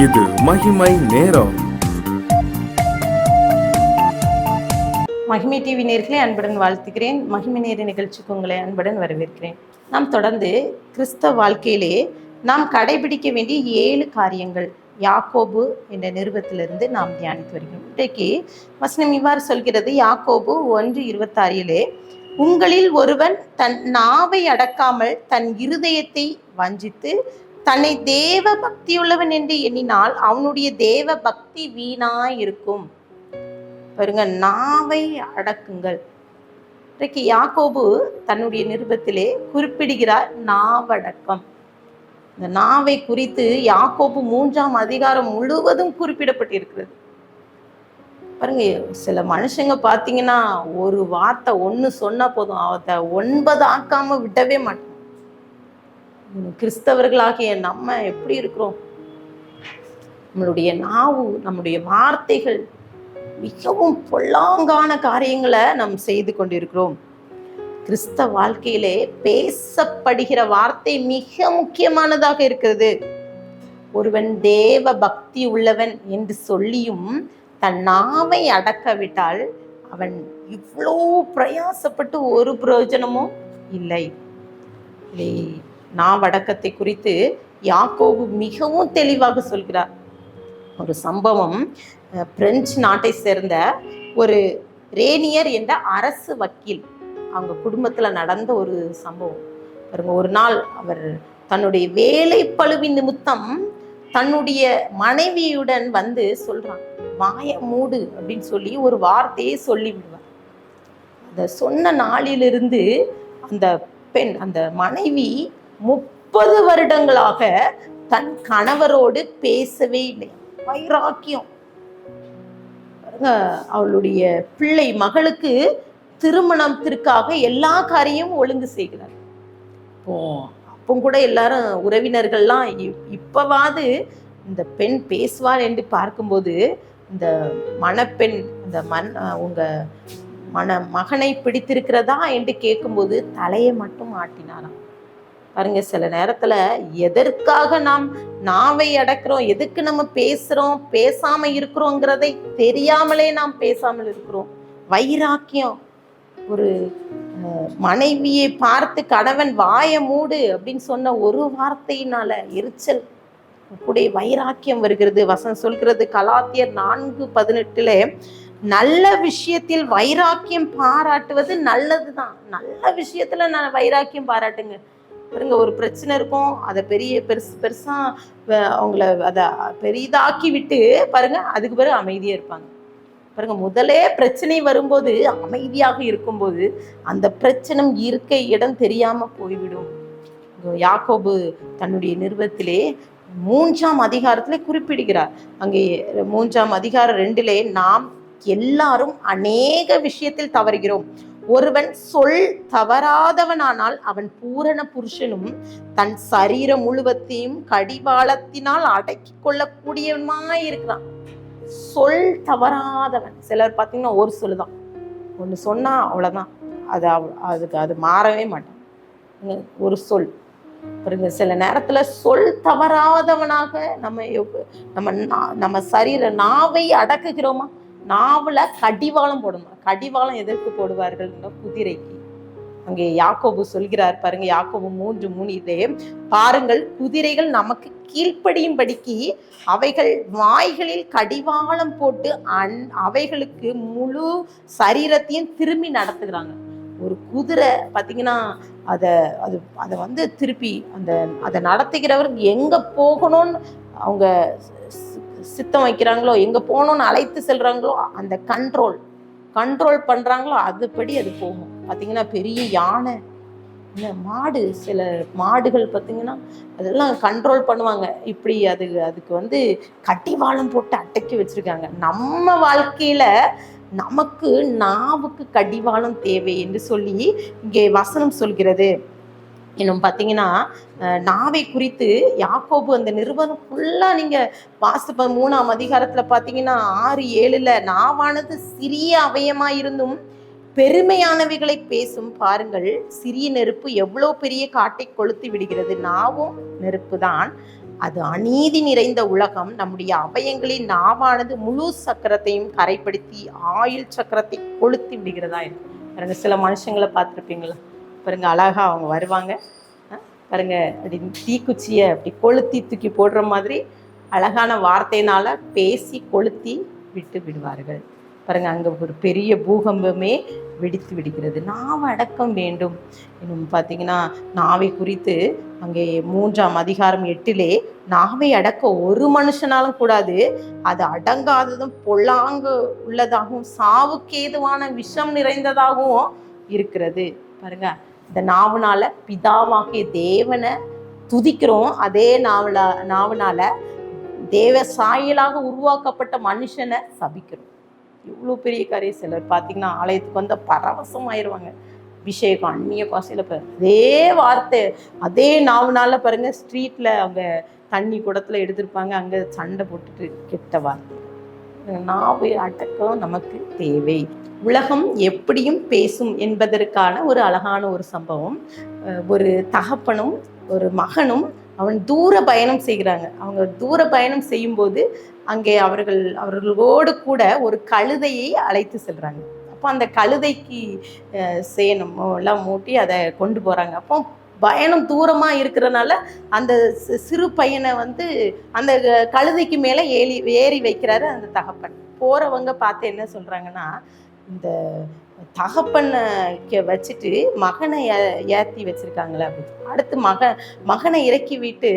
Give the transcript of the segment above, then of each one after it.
இது மகிமை நேரம். மகிமை டிவி நேயர்களை அன்புடன் வாழ்த்துகிறேன். மகிமை நேர நிகழ்ச்சிக்கு உங்களை அன்புடன் வரவேற்கிறேன். நாம் தொடர்ந்து கிறிஸ்தவ வாழ்க்கையிலே நாம் கடைபிடிக்க வேண்டிய 7 காரியங்கள் யாக்கோபு என்ற நிருபத்திலிருந்து நாம் தியானித்து வருகிறோம். இன்றைக்கு வசனம் இவ்வாறு சொல்கிறது. யாக்கோபு 1:26 உங்களில் ஒருவன் தன் நாவை அடக்காமல் தன் இருதயத்தை வஞ்சித்து தன்னை தேவ பக்தியுள்ளவன் என்று எண்ணினால் அவனுடைய தேவ பக்தி வீணாயிருக்கும். பாருங்க, நாவை அடக்குங்கள். இன்றைக்கு யாக்கோபு தன்னுடைய நிருபத்திலே குறிப்பிடுகிறார் நாவடக்கம். இந்த நாவை குறித்து யாக்கோபு 3ஆம் அதிகாரம் முழுவதும் குறிப்பிடப்பட்டிருக்கிறது. பாருங்க, சில மனுஷங்க பார்த்தீங்கன்னா ஒரு வார்த்தை ஒன்று சொன்னா போதும், அதை 9 ஆக்காம விடவே மாட்டோம். கிறிஸ்தவர்களாகிய நம்ம எப்படி இருக்கிறோம்? நம்மளுடைய நாவு, நம்முடைய வார்த்தைகள் மிகவும் பொல்லாங்கான காரியங்களை நாம் செய்து கொண்டிருக்கிறோம். கிறிஸ்தவ வாழ்க்கையிலே பேசப்படுகிற வார்த்தை மிக முக்கியமானதாக இருக்கிறது. ஒருவன் தேவ பக்தி உள்ளவன் என்று சொல்லியும் தன் நாவை அடக்கவிட்டால் அவன் இவ்வளோ பிரயாசப்பட்டு ஒரு பிரயோஜனமும் இல்லை. நாவடக்கத்தை குறித்து யாக்கோபு மிகவும் தெளிவாக சொல்கிறார். ஒரு சம்பவம், பிரெஞ்சு நாட்டை சேர்ந்த ஒரு ரேனியர் என்ற அரசு வக்கீல், அவங்க குடும்பத்தில் நடந்த ஒரு சம்பவம். பாருங்க, ஒரு நாள் அவர் தன்னுடைய வேலை பளுவின் நிமித்தம் தன்னுடைய மனைவியுடன் வந்து சொல்றான், வாய மூடு அப்படின்னு சொல்லி ஒரு வார்த்தையை சொல்லி விடுவார். அதை சொன்ன நாளிலிருந்து அந்த பெண், அந்த மனைவி 30 வருடங்களாக தன் கணவரோடு பேசவே இல்லை. வைராக்கியம். அவளுடைய பிள்ளை மகளுக்கு திருமணத்திற்காக எல்லா காரியமும் ஒழுங்கு செய்கிறார். அப்போ கூட எல்லாரும் உறவினர்கள்லாம் இப்பவாது இந்த பெண் பேசுவார் என்று பார்க்கும்போது இந்த மணப்பெண் அந்த உங்க மகனை பிடித்திருக்கிறதா என்று கேட்கும்போது தலையை மட்டும் ஆட்டினாராம். பாருங்க, சில நேரத்துல எதற்காக நாம் நாவை அடக்கிறோம், எதுக்கு நம்ம பேசுறோம், பேசாம இருக்கிறோங்கிறதை தெரியாமலே நாம் பேசாமல் இருக்கிறோம். வைராக்கியம். ஒரு மனைவியை பார்த்து கணவன் வாய மூடு அப்படின்னு சொன்ன ஒரு வார்த்தையினால எரிச்சல் கூட வைராக்கியம் வருகிறது. வசனம் சொல்கிறது கலாத்தியர் 4:18 நல்ல விஷயத்தில் வைராக்கியம் பாராட்டுவது நல்லதுதான். நல்ல விஷயத்துல நான் வைராக்கியம் பாராட்டுங்க. பாருங்க, ஒரு பிரச்சனை இருக்கும், அதை பெருசா அவங்கள அதை பெரிதாக்கி விட்டு பாருங்க அதுக்கு பிறகு அமைதியா இருப்பாங்க. பாருங்க, முதலே பிரச்சனை வரும்போது அமைதியாக இருக்கும்போது அந்த பிரச்சனை இருக்க இடம் தெரியாம போய்விடும். யாக்கோபு தன்னுடைய நிருபத்திலே 3ஆம் அதிகாரத்திலே குறிப்பிடுகிறார். அங்கே 3ஆம் அதிகாரம் 2 நாம் எல்லாரும் அநேக விஷயத்தில் தவறுகிறோம். ஒருவன் சொல் தவறாதவனானால் அவன் பூரண புருஷனும் தன் சரீரம் முழுவதையும் கடிவாளத்தினால் அடக்கி கொள்ளக்கூடியவனுமாய் இருக்கிறான். சொல் தவறாதவன். சிலர் பார்த்தீங்கன்னா ஒரு சொல்லுதான், ஒன்று சொன்னா அவ்வளோதான், அது மாறவே மாட்டான். ஒரு சொல் பாருங்க, சில நேரத்துல சொல் தவறாதவனாக நம்ம சரீர நாவை அடக்குகிறோமா? நாவல கடிவாளம் போடணும். கடிவாளம் எதற்கு போடுவார்கள்? குதிரைக்கு. அங்கே யாக்கோபு சொல்கிறார் பாருங்க, யாக்கோபு 3:3 பாருங்கள், குதிரைகள் நமக்கு கீழ்ப்படியும்படிக்கு அவைகள் வாய்களில் கடிவாளம் போட்டு அவைகளுக்கு முழு சரீரத்தையும் திரும்பி நடத்துகிறாங்க. ஒரு குதிரை பார்த்தீங்கன்னா அதை வந்து திருப்பி அதை நடத்துகிறவர் எங்க போகணும்னு அவங்க சித்தம் வைக்கிறாங்களோ, எங்க போகணும்னு அழைத்து செல்றாங்களோ, அந்த கண்ட்ரோல் பண்றாங்களோ அதுபடி அது போகும். பார்த்தீங்கன்னா பெரிய யானை, மாடு, சில மாடுகள் பார்த்தீங்கன்னா அதெல்லாம் கண்ட்ரோல் பண்ணுவாங்க. இப்படி அதுக்கு வந்து கடிவாளம் போட்டு அடக்கி வச்சிருக்காங்க. நம்ம வாழ்க்கையில நமக்கு நாவுக்கு கடிவாளம் தேவை என்று சொல்லி இங்கே வசனம் சொல்கிறது. இன்னும் பார்த்தீங்கன்னா நாவை குறித்து யாக்கோபு அந்த நிருபம் ஃபுல்லா நீங்க வாசிப்ப 3ஆம் அதிகாரத்துல பார்த்தீங்கன்னா 6-7 நாவானது சிறிய அவயமாயிருந்தும் பெருமையானவைகளை பேசும். பாருங்கள், சிறிய நெருப்பு எவ்வளோ பெரிய காட்டை கொளுத்து விடுகிறது. நாவும் நெருப்பு தான், அது அநீதி நிறைந்த உலகம். நம்முடைய அவயங்களின் நாவானது முழு சக்கரத்தையும் கரைப்படுத்தி ஆயுள் சக்கரத்தை கொளுத்தி விடுகிறதா இருக்கும். பாருங்க, சில மனுஷங்களை பார்த்துருப்பீங்களா? பாருங்க, அழகா அவங்க வருவாங்க, பாருங்க அப்படி தீக்குச்சியை அப்படி கொளுத்தி தூக்கி போடுற மாதிரி அழகான வார்த்தையினால பேசி கொளுத்தி விட்டு விடுவார்கள். பாருங்க, அங்கே ஒரு பெரிய பூகம்பமே வெடித்து விடுகிறது. நாவ அடக்கம் வேண்டும். இன்னும் பார்த்தீங்கன்னா, நாவை குறித்து அங்கே 3ஆம் அதிகாரம் 8 நாவை அடக்க ஒரு மனுஷனாலும் கூடாது, அது அடங்காததும் பொல்லாங்கு உள்ளதாகவும் சாவுக்கேதுவான விஷம் நிறைந்ததாகவும் இருக்கிறது. பாருங்க, இந்த நாவுனால பிதாவாகிய தேவனை துதிக்கிறோம், அதே நாவுனால தேவ சாயலாக உருவாக்கப்பட்ட மனுஷனை சபிக்கிறோம். இவ்வளோ பெரிய காரியம். சிலர் பார்த்தீங்கன்னா ஆலயத்துக்கு வந்த பரவசம் ஆயிடுவாங்க, அபிஷேகம் அந்நிய பாசையில் அதே வார்த்தை அதே நாவுனால பாருங்க ஸ்ட்ரீட்ல அவங்க தண்ணி குடத்துல எடுத்திருப்பாங்க, அங்கே சண்டை போட்டுட்டு கெட்ட வார்த்தை. நாவு அடக்கம் நமக்கு தேவை. உலகம் எப்படியும் பேசும் என்பதற்கான ஒரு அழகான ஒரு சம்பவம். ஒரு தகப்பனும் ஒரு மகனும் அவன் தூர பயணம் செய்கிறாங்க. அவங்க தூர பயணம் செய்யும்போது அங்கே அவர்களோடு கூட ஒரு கழுதையை அழைத்து செல்றாங்க. அப்போ அந்த கழுதைக்கு சேனம் எல்லாம் மூட்டி அதை கொண்டு போறாங்க. அப்போ பயணம் தூரமா இருக்கிறனால அந்த சிறு பையனை அந்த கழுதைக்கு மேல ஏறி வைக்கிறாரு அந்த தகப்பன். போறவங்க பார்த்து என்ன சொல்றாங்கன்னா, இந்த தகப்பனை வச்சுட்டு மகனை ஏற்றி வச்சிருக்காங்களே அப்படின்னு. அடுத்து மகனை இறக்கி விட்டு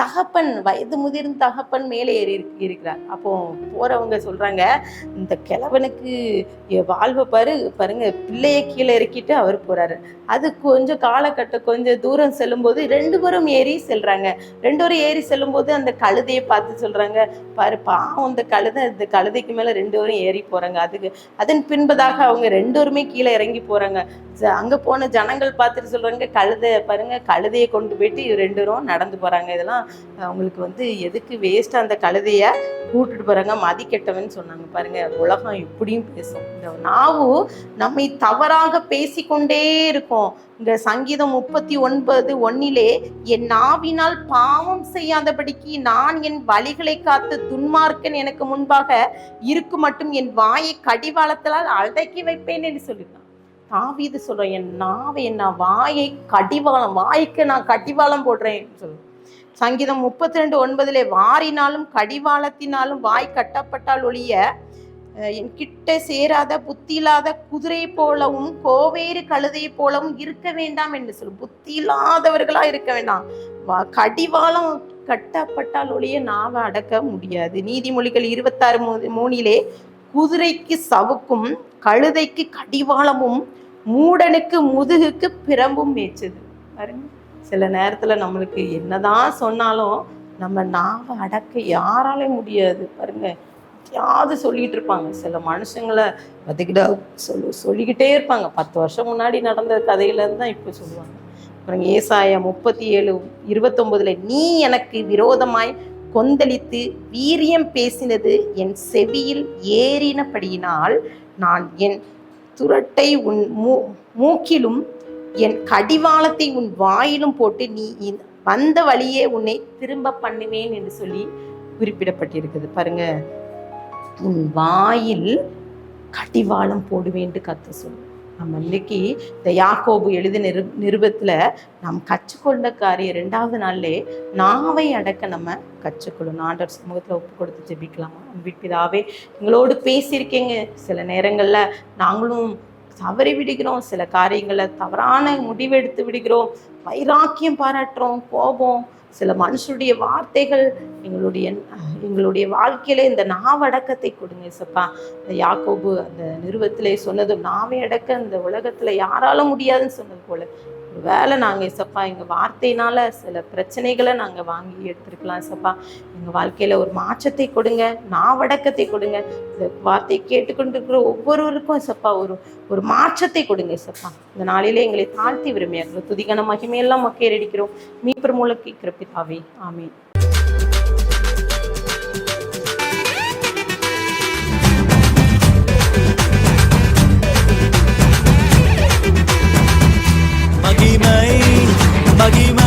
தகப்பன் வயது முதிர்ந்த தகப்பன் மேலே ஏறி இருக்கிறார். அப்போ போறவங்க சொல்றாங்க, இந்த கிழவனுக்கு வாழ்வை பாருங்க, பிள்ளைய கீழே இறக்கிட்டு அவர் போறாரு. அது கொஞ்சம் கொஞ்சம் தூரம் செல்லும்போது 2 பேரும் ஏறி செல்றாங்க. 2 பேரும் ஏறி செல்லும் போது அந்த கழுதையை பார்த்து சொல்றாங்க, பாரு பாவம் இந்த கழுதைக்கு மேல 2 பேரும் ஏறி போறாங்க. அதன் பின்பதாக அவங்க 2 பேருமே கீழே இறங்கி போறாங்க. அங்க போன ஜனங்கள் பார்த்துட்டு சொல்றாங்க, கழுதையை கொண்டு போயிட்டு 2 பேரும் நடந்து போறாங்க. இதெல்லாம் அவங்களுக்கு எதுக்கு வேஸ்ட் அந்த கழுதைய கூட்டுட்டு போறாங்க, மதிக்கெட்டவன்னு சொன்னாங்க. பாருங்க, உலகம் இப்படியும் பேசும். இந்த நாவு நம்மை தவறாக பேசிக்கொண்டே இருக்கும். இந்த சங்கீதம் 39:1 என் நாவினால் பாவம் செய்யாதபடிக்கு நான் என் வழிகளை காத்து துன்மார்க்கன் எனக்கு முன்பாக இருக்கு மட்டும் என் வாயை கடிவாளத்தால் அடக்கி வைப்பேன் என்று சொல்லியிருக்கான். தாவீது சொல்றேன், என் நாவை நான் வாய்க்கு நான் கடிவாளம் போடுறேன் சொல்லுவேன். சங்கீதம் 32:9 வாரினாலும் கடிவாளத்தினாலும் வாய் கட்டப்பட்டால் ஒழிய என் கிட்ட சேராத புத்தி இல்லாத குதிரை போலவும் கோவேறு கழுதை போலவும் இருக்க வேண்டாம் என்று சொல்லும். புத்தி இல்லாதவர்களா இருக்க வேண்டாம். கடிவாளம் கட்டப்பட்டால் ஒழிய நாவை அடக்க முடியாது. நீதிமொழிகள் 26:3 குதிரைக்கு சவுக்கும் கழுதைக்கு கடிவாளமும் மூடனுக்கு முதுகுக்கு பிரம்பும் மேய்ச்சது. பாருங்க, சில நேரத்துல நம்மளுக்கு என்னதான் சொன்னாலும் நம்ம நாவை அடக்க யாராலே முடியாது. பாருங்க, யாவது சொல்லிட்டு இருப்பாங்க. சில மனுஷங்களை சொல்லிக்கிட்டே இருப்பாங்க. 10 வருஷம் முன்னாடி நடந்த கதையில இருந்து தான் இப்போ சொல்லுவாங்க. அப்புறம் ஏசாயா 37:29 நீ எனக்கு விரோதமாய் கொந்தளித்து வீரியம் பேசினது என் செவியில் ஏறினபடியினால் நான் என் துரட்டை உன் மூக்கிலும் என் கடிவாளத்தை உன் வாயிலும் போட்டு நீ வந்த வழியே உன்னை திரும்ப பண்ணுவேன் என்று சொல்லி குறிப்பிடப்பட்டிருக்குது. பாருங்க, உன் வாயில் கடிவாளம் போடுவேன் கர்த்தர் சொல்லு. நம்ம இன்னைக்கு இந்த யாக்கோபு எழுதின நிருபத்துல நாம் கற்றுக்கொண்ட காரியம் 2வது நாள்லே நாவை அடக்க நம்ம கற்றுக்கொள்ளணும். ஆண்டவர் சமூகத்துல ஒப்பு கொடுத்து ஜெபிக்கலாமா? பிதாவே, எங்களோடு பேசியிருக்கீங்க. சில நேரங்கள்ல நாங்களும் தவறி விடுகிறோம், சில காரியங்களை தவறான முடிவெடுத்து விடுகிறோம், வைராக்கியம் பாராட்டுறோம், கோபம், சில மனுஷருடைய வார்த்தைகள் எங்களுடைய வாழ்க்கையில இந்த நாவடக்கத்தை கொடுங்க சப்பா. இந்த யாக்கோபு அந்த நிருபத்திலே சொன்னதும் நாவை அடக்க இந்த உலகத்துல யாராலும் முடியாதுன்னு சொன்னது போல வேலை நாங்கள் சப்பா எங்கள் வார்த்தையினால சில பிரச்சனைகளை நாங்கள் வாங்கி எடுத்துருக்கலாம் சப்பா. எங்கள் வாழ்க்கையில் ஒரு மாற்றத்தை கொடுங்க, நாவடக்கத்தை கொடுங்க. இந்த வார்த்தையை கேட்டுக்கொண்டிருக்கிற ஒவ்வொருவருக்கும் சப்பா ஒரு மாற்றத்தை கொடுங்க சப்பா. இந்த நாளிலே எங்களை தாழ்த்தி விரும்பியார்கள் துதிகன மகிமையெல்லாம் மக்கேறடிக்கிறோம். மீட்பர் மூலம் கேட்கிற பிதாவே, ஆமென். மகிமை